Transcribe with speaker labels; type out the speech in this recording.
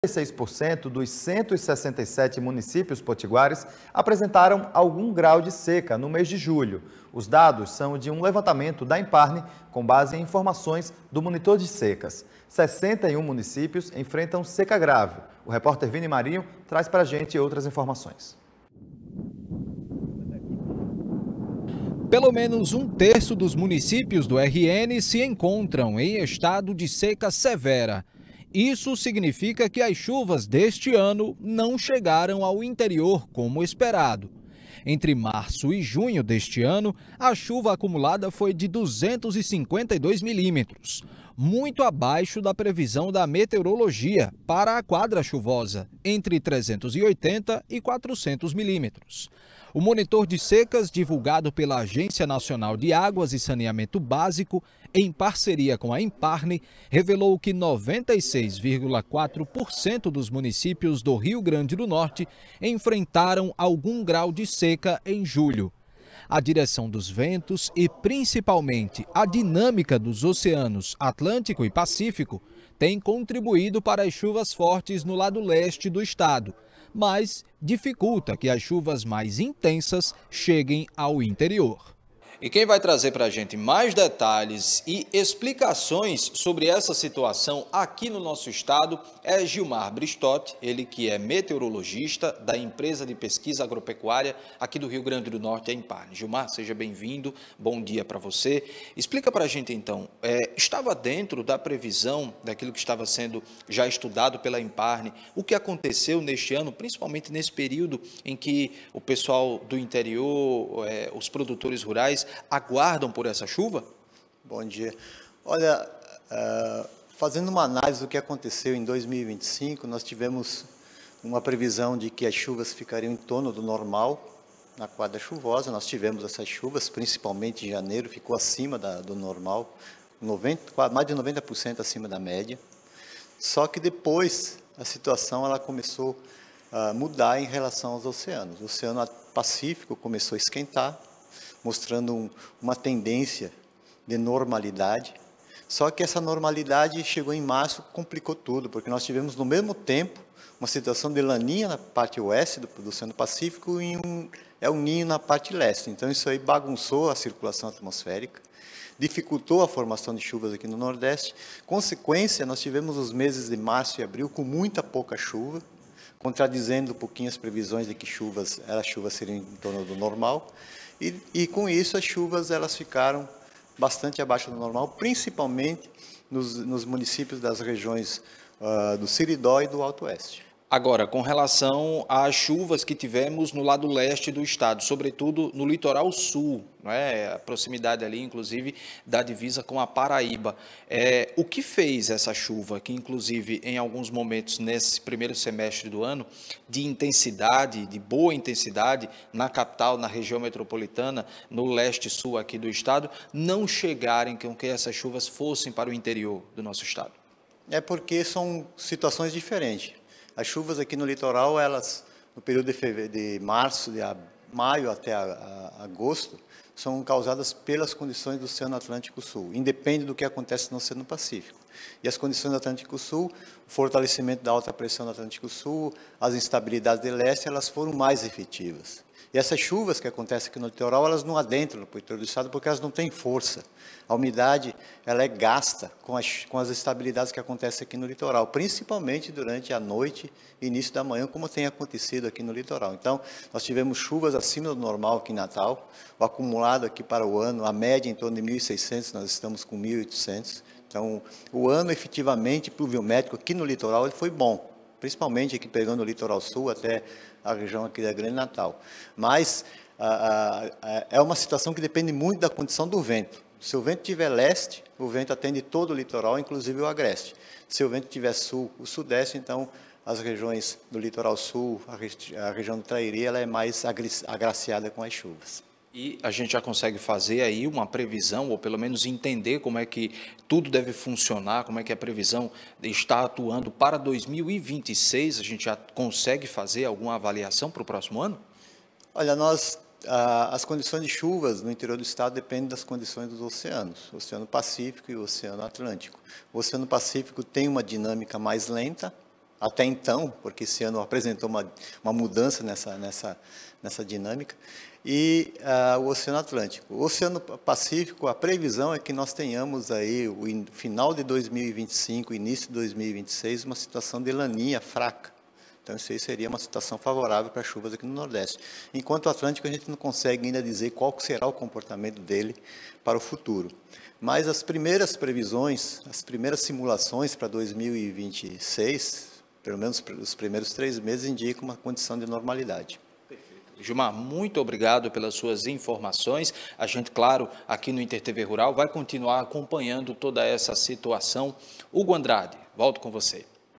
Speaker 1: 6% dos 167 municípios potiguares apresentaram algum grau de seca no mês de julho. Os dados são de um levantamento da Imparne com base em informações do monitor de secas. 61 municípios enfrentam seca grave. O repórter Vini Marinho traz para a gente outras informações.
Speaker 2: Pelo menos um terço dos municípios do RN se encontram em estado de seca severa. Isso significa que as chuvas deste ano não chegaram ao interior como esperado. Entre março e junho deste ano, a chuva acumulada foi de 252 milímetros, muito abaixo da previsão da meteorologia para a quadra chuvosa, entre 380 e 400 milímetros. O monitor de secas, divulgado pela Agência Nacional de Águas e Saneamento Básico, em parceria com a Imparne, revelou que 96,4% dos municípios do Rio Grande do Norte enfrentaram algum grau de seca em julho. A direção dos ventos e, principalmente, a dinâmica dos oceanos Atlântico e Pacífico tem contribuído para as chuvas fortes no lado leste do estado, mas dificulta que as chuvas mais intensas cheguem ao interior. E quem vai trazer para a gente mais detalhes e explicações sobre essa situação aqui no nosso estado é Gilmar Bristotti, ele que é meteorologista da empresa de pesquisa agropecuária aqui do Rio Grande do Norte, a Imparne. Gilmar, seja bem-vindo, bom dia para você. Explica para a gente então, estava dentro da previsão daquilo que estava sendo já estudado pela Imparne, o que aconteceu neste ano, principalmente nesse período em que o pessoal do interior, os produtores rurais, aguardam por essa chuva?
Speaker 3: Bom dia. Olha, fazendo uma análise do que aconteceu em 2025, nós tivemos uma previsão de que as chuvas ficariam em torno do normal na quadra chuvosa. Nós tivemos essas chuvas, principalmente em janeiro, ficou acima do normal, mais de 90% acima da média. Só que depois a situação ela começou a mudar em relação aos oceanos. O Oceano Pacífico começou a esquentar, mostrando uma tendência de normalidade. Só que essa normalidade chegou em março, complicou tudo, porque nós tivemos no mesmo tempo uma situação de laninha na parte oeste do Oceano Pacífico e El Niño na parte leste. Então isso aí bagunçou a circulação atmosférica, dificultou a formação de chuvas aqui no Nordeste. Consequência, nós tivemos os meses de março e abril com muita pouca chuva, contradizendo um pouquinho as previsões de que as chuvas seriam em torno do normal. E com isso as chuvas elas ficaram bastante abaixo do normal, principalmente nos municípios das regiões do Siridó e do Alto Oeste.
Speaker 2: Agora, com relação às chuvas que tivemos no lado leste do estado, sobretudo no litoral sul, não é? A proximidade ali, inclusive, da divisa com a Paraíba. O que fez essa chuva, que inclusive em alguns momentos nesse primeiro semestre do ano, de intensidade, de boa intensidade, na capital, na região metropolitana, no leste-sul aqui do estado, não chegarem com que essas chuvas fossem para o interior do nosso estado?
Speaker 3: É porque são situações diferentes. As chuvas aqui no litoral, elas, no período de março, de maio até agosto, são causadas pelas condições do Oceano Atlântico Sul, independe do que acontece no Oceano Pacífico. E as condições do Atlântico Sul, o fortalecimento da alta pressão no Atlântico Sul, as instabilidades de leste, elas foram mais efetivas. E essas chuvas que acontecem aqui no litoral, elas não adentram no interior do estado porque elas não têm força. A umidade ela é gasta com as instabilidades que acontecem aqui no litoral, principalmente durante a noite e início da manhã, como tem acontecido aqui no litoral. Então, nós tivemos chuvas acima do normal aqui em Natal, o acumulado aqui para o ano, a média em torno de 1.600, nós estamos com 1.800. Então, o ano efetivamente pluviométrico aqui no litoral ele foi bom, principalmente aqui pegando o litoral sul até a região aqui da Grande Natal. Mas é uma situação que depende muito da condição do vento. Se o vento tiver leste, o vento atende todo o litoral, inclusive o agreste. Se o vento tiver sul, o sudeste, então as regiões do litoral sul, a região do Trairi, ela é mais agraciada com as chuvas.
Speaker 2: E a gente já consegue fazer aí uma previsão, ou pelo menos entender como é que tudo deve funcionar, como é que a previsão está atuando para 2026, a gente já consegue fazer alguma avaliação para o próximo ano?
Speaker 3: Olha, as condições de chuvas no interior do estado dependem das condições dos oceanos, o Oceano Pacífico e o Oceano Atlântico. O Oceano Pacífico tem uma dinâmica mais lenta, até então, porque esse ano apresentou uma mudança nessa dinâmica, e o Oceano Atlântico. O Oceano Pacífico, a previsão é que nós tenhamos aí, o final de 2025, início de 2026, uma situação de laninha fraca. Então, isso aí seria uma situação favorável para chuvas aqui no Nordeste. Enquanto o Atlântico, a gente não consegue ainda dizer qual será o comportamento dele para o futuro. Mas as primeiras previsões, as primeiras simulações para 2026, pelo menos os primeiros 3 meses, indicam uma condição de normalidade.
Speaker 4: Gilmar, muito obrigado pelas suas informações. A gente, claro, aqui no InterTV Rural vai continuar acompanhando toda essa situação. Hugo Andrade, volto com você.